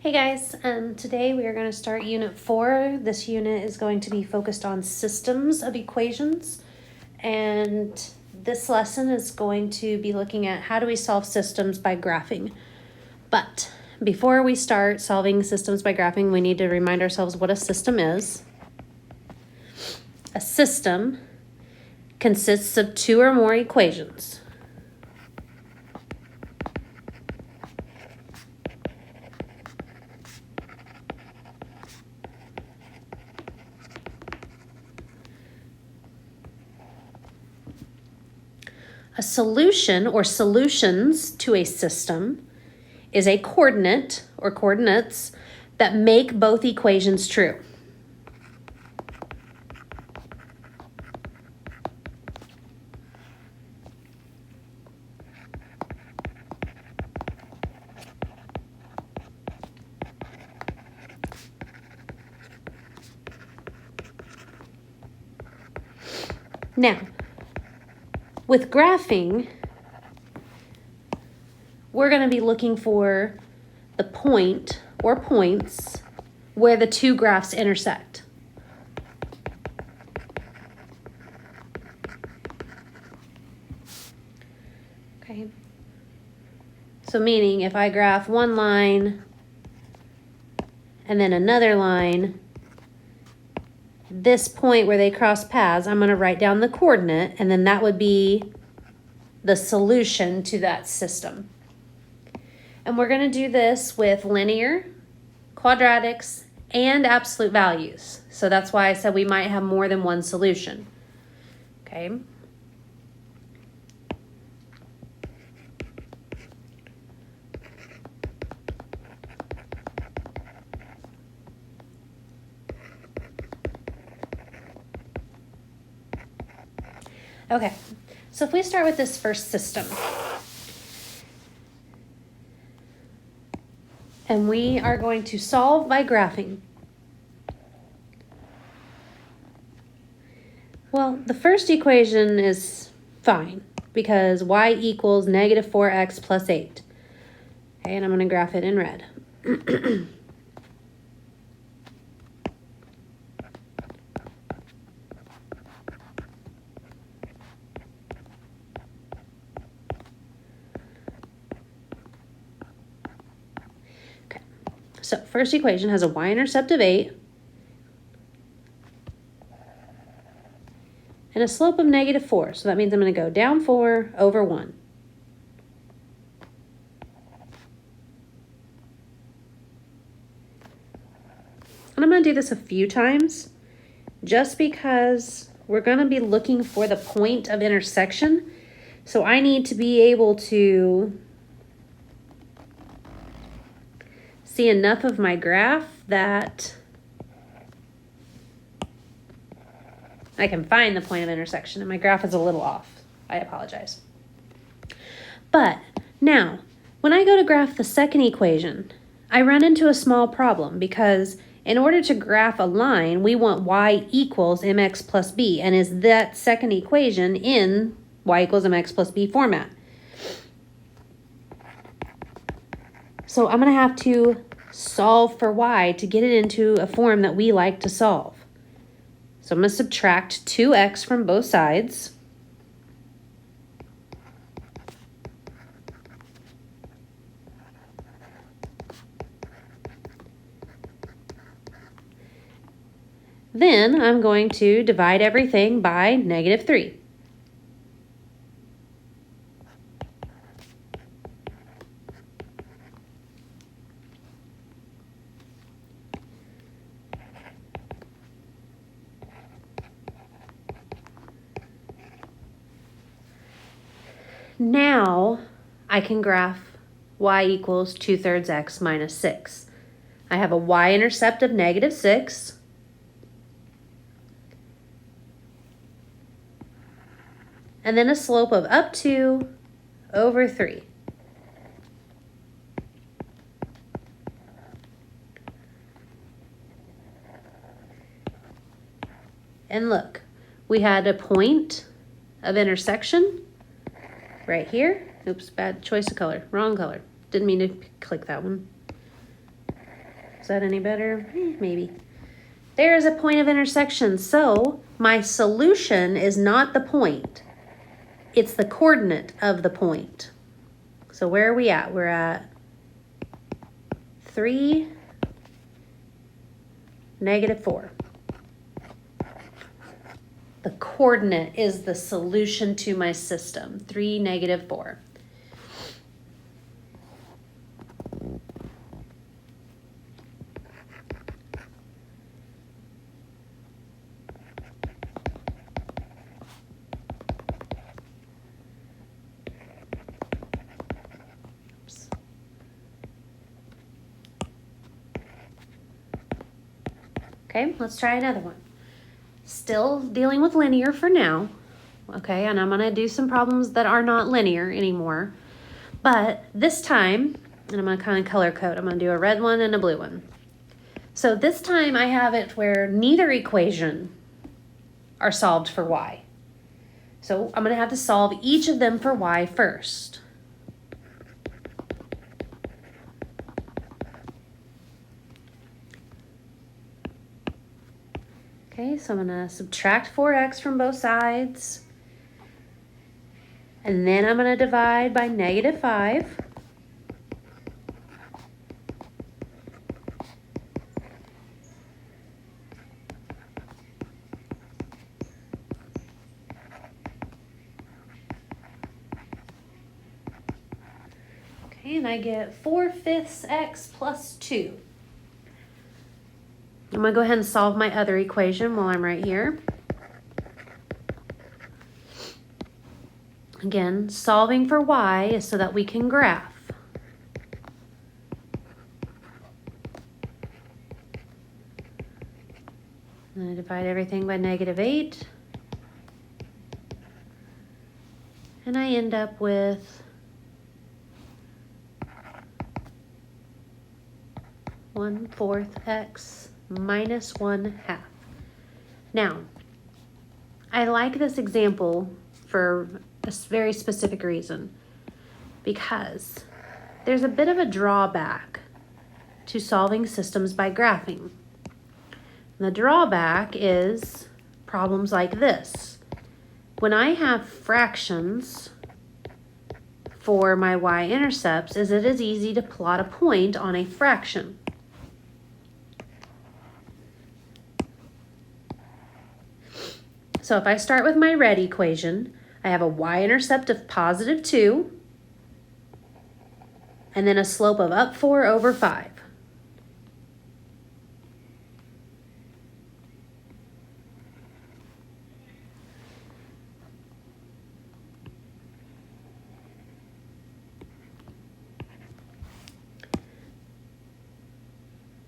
Hey guys, today we are going to start Unit 4. This unit is going to be focused on systems of equations, and this lesson is going to be looking at how do we solve systems by graphing. But before we start solving systems by graphing, we need to remind ourselves what a system is. A system consists of two or more equations. A solution or solutions to a system is a coordinate or coordinates that make both equations true. Now, with graphing, we're going to be looking for the point or points where the two graphs intersect. Okay. So meaning if I graph one line and then another line, this point where they cross paths, I'm going to write down the coordinate, and then that would be the solution to that system. And we're going to do this with linear, quadratics, and absolute values. So that's why I said we might have more than one solution. Okay. Okay, so if we start with this first system, and we are going to solve by graphing. Well, the first equation is fine because y equals negative 4x plus 8. Okay, and I'm going to graph it in red. So first equation has a y-intercept of 8 and a slope of negative 4. So that means I'm going to go down 4 over 1. And I'm going to do this a few times just because we're going to be looking for the point of intersection. So I need to be able to see enough of my graph that I can find the point of intersection, and my graph is a little off. I apologize. But now, when I go to graph the second equation, I run into a small problem because in order to graph a line, we want y equals mx plus b, and is that second equation in y equals mx plus b format. So I'm going to have to solve for y to get it into a form that we like to solve. So I'm going to subtract 2x from both sides. Then I'm going to divide everything by negative 3. Now I can graph y equals 2/3 x minus 6. I have a y-intercept of negative 6. And then a slope of up 2 over 3. And look, we had a point of intersection right here. Oops, bad choice of color, wrong color. Didn't mean to click that one. Is that any better? Maybe. There is a point of intersection, so my solution is not the point. It's the coordinate of the point. So where are we at? We're at 3, -4. The coordinate is the solution to my system, 3, -4. Okay, let's try another one. Still dealing with linear for now. Okay, and I'm going to do some problems that are not linear anymore. But this time, and I'm going to kind of color code. I'm going to do a red one and a blue one. So this time I have it where neither equation are solved for y. So I'm going to have to solve each of them for y first. Okay, so I'm going to subtract 4x from both sides. And then I'm going to divide by -5. Okay, and I get 4/5 x plus 2. I'm going to go ahead and solve my other equation while I'm right here. Again, solving for y is so that we can graph. And I divide everything by -8. And I end up with 1/4 x minus 1/2. Now, I like this example for a very specific reason, because there's a bit of a drawback to solving systems by graphing. And the drawback is problems like this. When I have fractions for my y-intercepts, it is easy to plot a point on a fraction. So if I start with my red equation, I have a y-intercept of +2 and then a slope of up 4 over 5.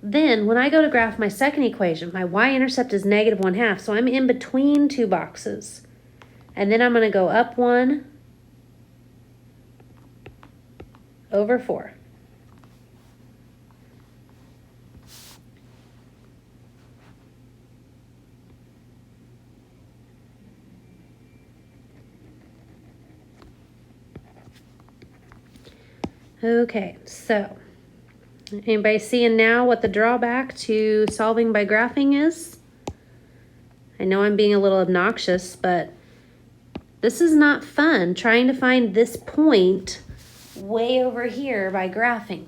Then when I go to graph my second equation, my y-intercept is -1/2, so I'm in between two boxes. And then I'm going to go up 1 over 4. Okay, so anybody seeing now what the drawback to solving by graphing is? I know I'm being a little obnoxious, but this is not fun, trying to find this point way over here by graphing.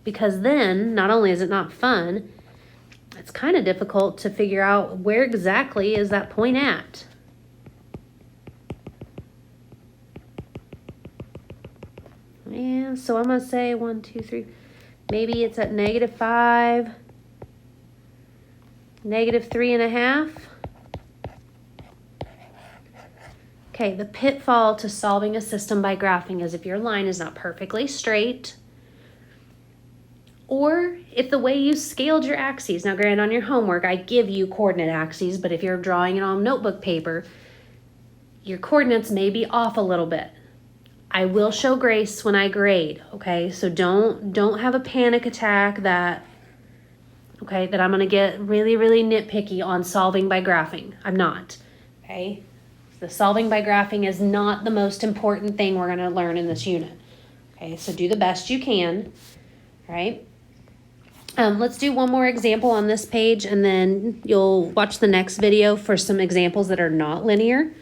Because then, not only is it not fun, it's kind of difficult to figure out where exactly is that point at. Yeah, so I'm going to say 1, 2, 3. Maybe it's at -5, -3.5. Okay, the pitfall to solving a system by graphing is if your line is not perfectly straight, or if the way you scaled your axes. Now granted, on your homework, I give you coordinate axes, but if you're drawing it on notebook paper, your coordinates may be off a little bit. I will show grace when I grade, okay? So don't have a panic attack that I'm going to get really, really nitpicky on solving by graphing. I'm not, okay? The solving by graphing is not the most important thing we're going to learn in this unit, okay? So do the best you can, right? Let's do one more example on this page, and then you'll watch the next video for some examples that are not linear.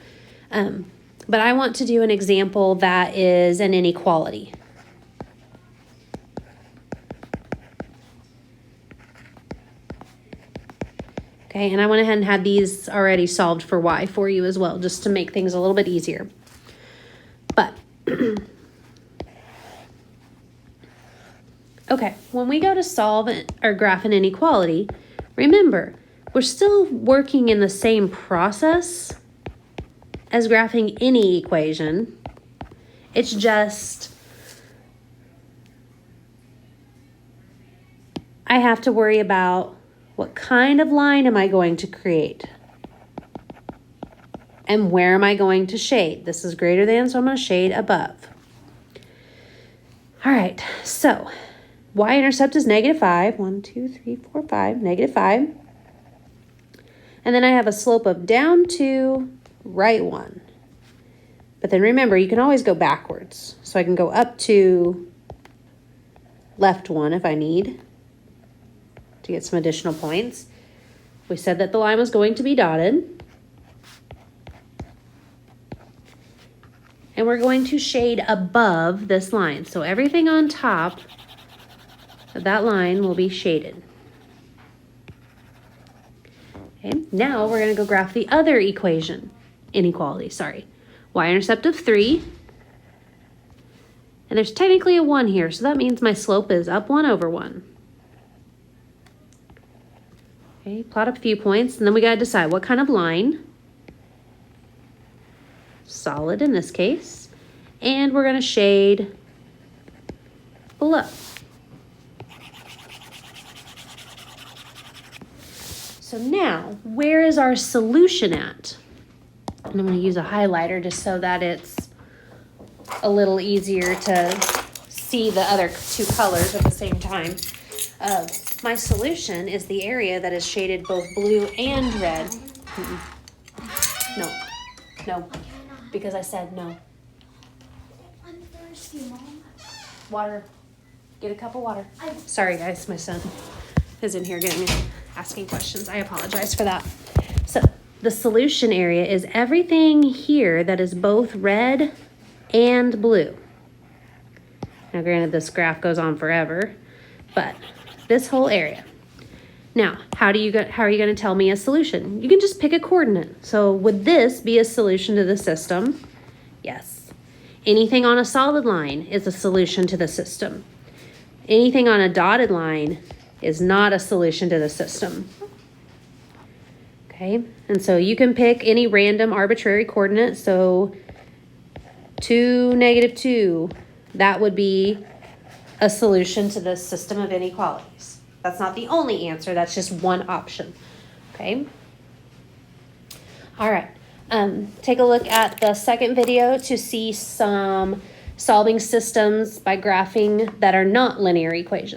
But I want to do an example that is an inequality. Okay, and I went ahead and had these already solved for y for you as well, just to make things a little bit easier. But, okay, when we go to solve or graph an inequality, remember, we're still working in the same process as graphing any equation. It's just I have to worry about what kind of line am I going to create? And where am I going to shade? This is greater than, so I'm going to shade above. All right, so y-intercept is -5. 1, 2, 3, 4, 5, -5. And then I have a slope of down 2, right 1. But then remember, you can always go backwards. So I can go up 2, left 1 if I need to get some additional points. We said that the line was going to be dotted. And we're going to shade above this line. So everything on top of that line will be shaded. Okay, now we're going to go graph the other inequality, sorry. Y-intercept of 3. And there's technically a 1 here, so that means my slope is up 1 over 1. Okay, plot up a few points, and then we got to decide what kind of line. Solid in this case. And we're going to shade below. So now, where is our solution at? And I'm going to use a highlighter just so that it's a little easier to see the other two colors at the same time. My solution is the area that is shaded both blue and red. No, because I said no. I'm thirsty, Mom. Water. Get a cup of water. Sorry, guys, my son is in here asking questions. I apologize for that. So the solution area is everything here that is both red and blue. Now, granted, this graph goes on forever, but this whole area. Now, how are you going to tell me a solution? You can just pick a coordinate. So would this be a solution to the system? Yes. Anything on a solid line is a solution to the system. Anything on a dotted line is not a solution to the system. Okay, and so you can pick any random arbitrary coordinate. So 2, -2, that would be a solution to this system of inequalities. That's not the only answer, that's just one option, okay? All right, take a look at the second video to see some solving systems by graphing that are not linear equations.